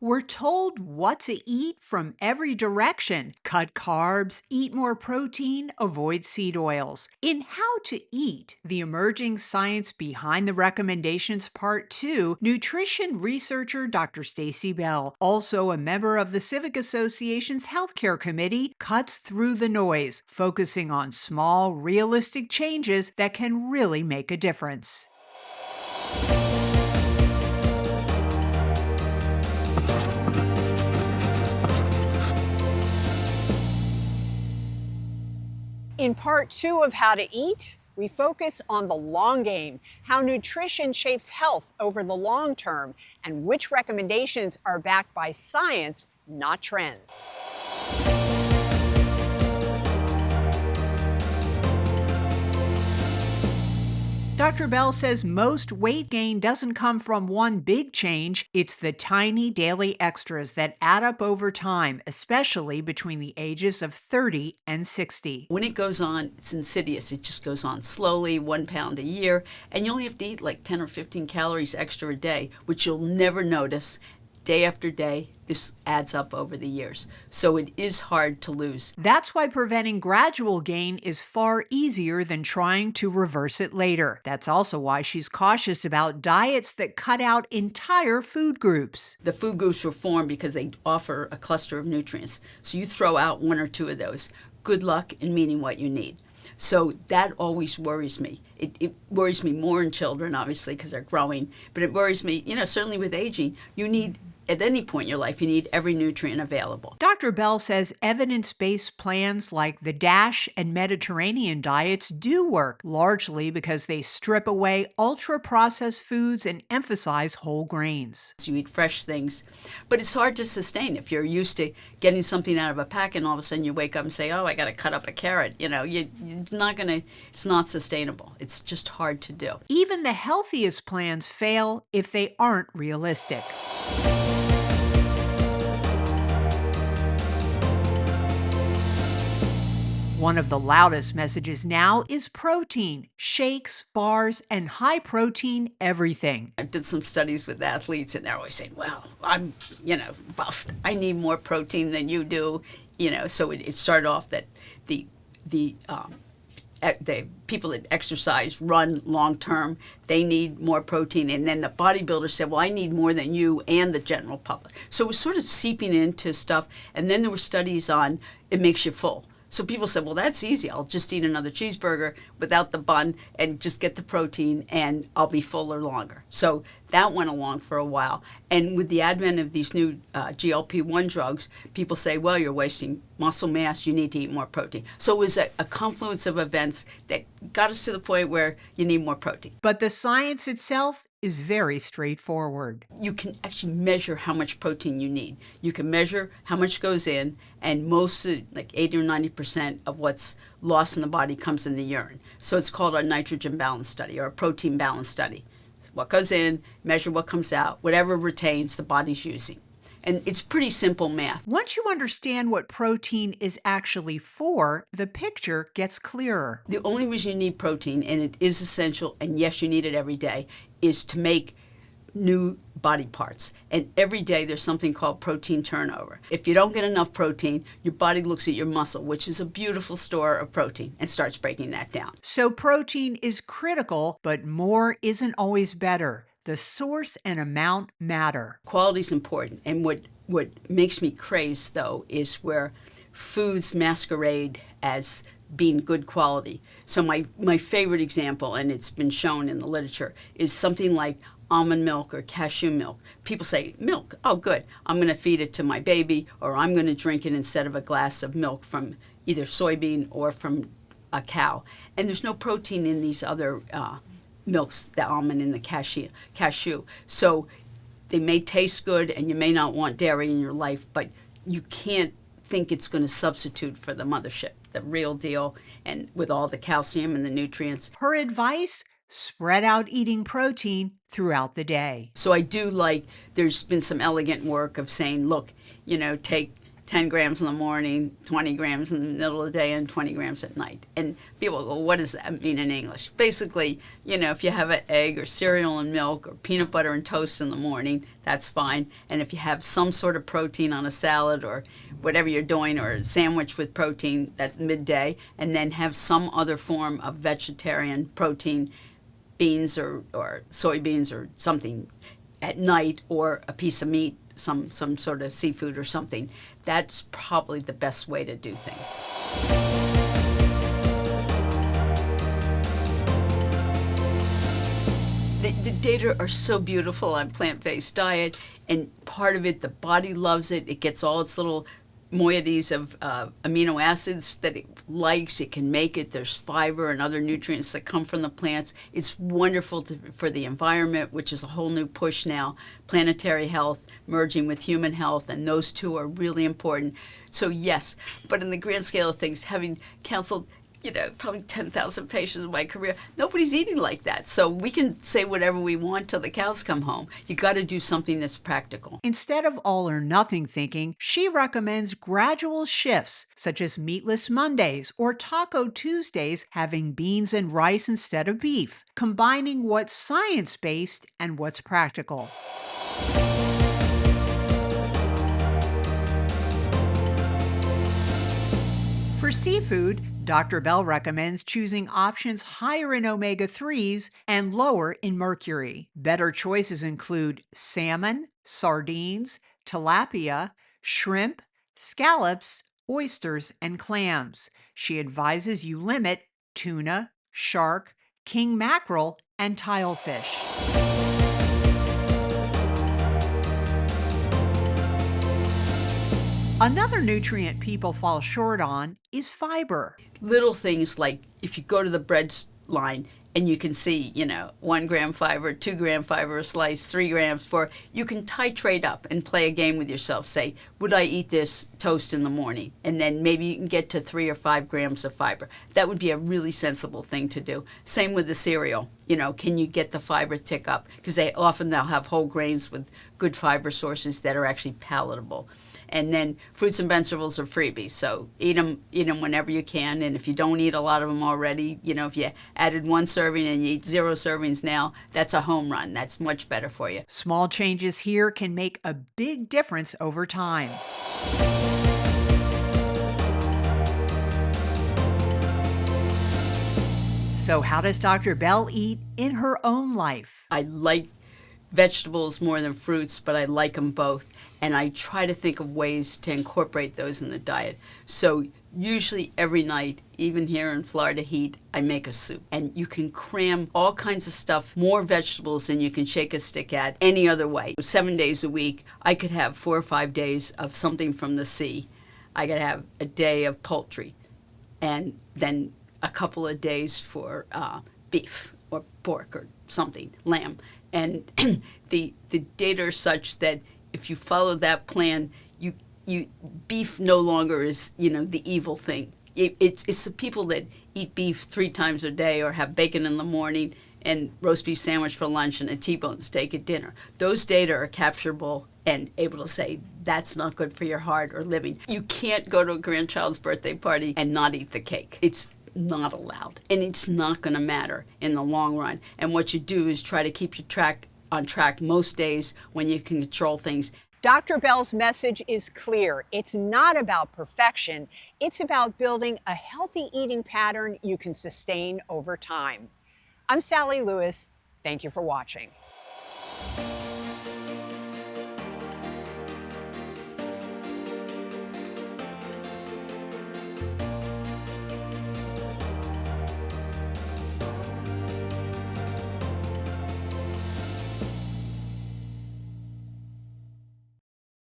We're told what to eat from every direction. Cut carbs, eat more protein, avoid seed oils. In How to Eat, the emerging science behind the recommendations part 2, nutrition researcher Dr. Stacey Bell, also a member of the Civic Association's Healthcare Committee, cuts through the noise, focusing on small, realistic changes that can really make a difference. In part 2 of How to Eat, we focus on the long game, how nutrition shapes health over the long term, and which recommendations are backed by science, not trends. Dr. Bell says most weight gain doesn't come from one big change. It's the tiny daily extras that add up over time, especially between the ages of 30 and 60. When it goes on, it's insidious. It just goes on slowly, 1 pound a year, and you only have to eat like 10 or 15 calories extra a day, which you'll never notice. Day after day, this adds up over the years. So it is hard to lose. That's why preventing gradual gain is far easier than trying to reverse it later. That's also why she's cautious about diets that cut out entire food groups. The food groups were formed because they offer a cluster of nutrients. So you throw out 1 or 2 of those. Good luck in meeting what you need. So that always worries me. It worries me more in children, obviously, because they're growing. But it worries me, certainly with aging, you need, at any point in your life, you need every nutrient available. Dr. Bell says evidence-based plans like the DASH and Mediterranean diets do work, largely because they strip away ultra-processed foods and emphasize whole grains. So you eat fresh things, but it's hard to sustain if you're used to getting something out of a pack and all of a sudden you wake up and say, oh, I got to cut up a carrot. It's not sustainable. It's just hard to do. Even the healthiest plans fail if they aren't realistic. One of the loudest messages now is protein, shakes, bars, and high-protein everything. I did some studies with athletes, and they're always saying, well, I'm, buffed. I need more protein than you do. So it started off that the people that exercise, run long-term, they need more protein. And then the bodybuilder said, well, I need more than you and the general public. So it was sort of seeping into stuff. And then there were studies on it makes you full. So people said, well, that's easy. I'll just eat another cheeseburger without the bun and just get the protein and I'll be fuller longer. So that went along for a while. And with the advent of these new GLP-1 drugs, people say, well, you're wasting muscle mass. You need to eat more protein. So it was a confluence of events that got us to the point where you need more protein. But the science itself is very straightforward. You can actually measure how much protein you need. You can measure how much goes in, and most, like 80 or 90% of what's lost in the body comes in the urine. So it's called a nitrogen balance study or a protein balance study. What goes in, measure what comes out, whatever retains, the body's using. And it's pretty simple math. Once you understand what protein is actually for, the picture gets clearer. The only reason you need protein, and it is essential, and yes, you need it every day, is to make new body parts. And every day there's something called protein turnover. If you don't get enough protein, your body looks at your muscle, which is a beautiful store of protein, and starts breaking that down. So protein is critical, but more isn't always better. The source and amount matter. Quality is important, and what makes me crazy, though, is where foods masquerade as being good quality. So my favorite example, and it's been shown in the literature, is something like almond milk or cashew milk. People say, milk, oh good, I'm going to feed it to my baby, or I'm going to drink it instead of a glass of milk from either soybean or from a cow. And there's no protein in these other milks, the almond and the cashew. So they may taste good and you may not want dairy in your life, but you can't think it's going to substitute for the mothership, the real deal, and with all the calcium and the nutrients. Her advice? Spread out eating protein throughout the day. So I do like, there's been some elegant work of saying, look, take 10 grams in the morning, 20 grams in the middle of the day, and 20 grams at night. And people go, what does that mean in English? Basically, if you have an egg or cereal and milk or peanut butter and toast in the morning, that's fine. And if you have some sort of protein on a salad or whatever you're doing, or a sandwich with protein at midday, and then have some other form of vegetarian protein, beans or soybeans or something at night, or a piece of meat, some sort of seafood or something. That's probably the best way to do things. The data are so beautiful on plant-based diet, and part of it, the body loves it. It gets all its little moieties of amino acids that it likes. It can make it. There's fiber and other nutrients that come from the plants. It's wonderful for the environment, which is a whole new push now. Planetary health merging with human health, and those two are really important. So yes, but in the grand scale of things, having counseled probably 10,000 patients in my career, nobody's eating like that. So we can say whatever we want till the cows come home. You got to do something that's practical. Instead of all or nothing thinking, she recommends gradual shifts, such as meatless Mondays or Taco Tuesdays, having beans and rice instead of beef, combining what's science-based and what's practical. For seafood, Dr. Bell recommends choosing options higher in omega-3s and lower in mercury. Better choices include salmon, sardines, tilapia, shrimp, scallops, oysters, and clams. She advises you limit tuna, shark, king mackerel, and tilefish. Another nutrient people fall short on is fiber. Little things like if you go to the bread line and you can see, 1 gram fiber, 2 gram fiber a slice, 3 grams for, you can titrate up and play a game with yourself. Say, would I eat this toast in the morning? And then maybe you can get to 3 or 5 grams of fiber. That would be a really sensible thing to do. Same with the cereal. Can you get the fiber tick up? Because they'll have whole grains with good fiber sources that are actually palatable. And then fruits and vegetables are freebies, so eat them whenever you can. And if you don't eat a lot of them already, if you added 1 serving and you eat 0 servings now, that's a home run. That's much better for you. Small changes here can make a big difference over time. So how does Dr. Bell eat in her own life? I like vegetables more than fruits, but I like them both. And I try to think of ways to incorporate those in the diet. So usually every night, even here in Florida heat, I make a soup. And you can cram all kinds of stuff, more vegetables than you can shake a stick at any other way. 7 days a week, I could have 4 or 5 days of something from the sea. I could have a day of poultry, and then a couple of days for beef or pork or something, lamb. And the data are such that if you follow that plan, beef no longer is the evil thing. It's the people that eat beef 3 times a day or have bacon in the morning and roast beef sandwich for lunch and a T-bone steak at dinner. Those data are capturable and able to say that's not good for your heart or living. You can't go to a grandchild's birthday party and not eat the cake. It's not allowed, and it's not going to matter in the long run. And what you do is try to keep your on track most days when you can control things. Dr. Bell's message is clear. It's not about perfection. It's about building a healthy eating pattern you can sustain over time. I'm Sally Lewis. Thank you for watching.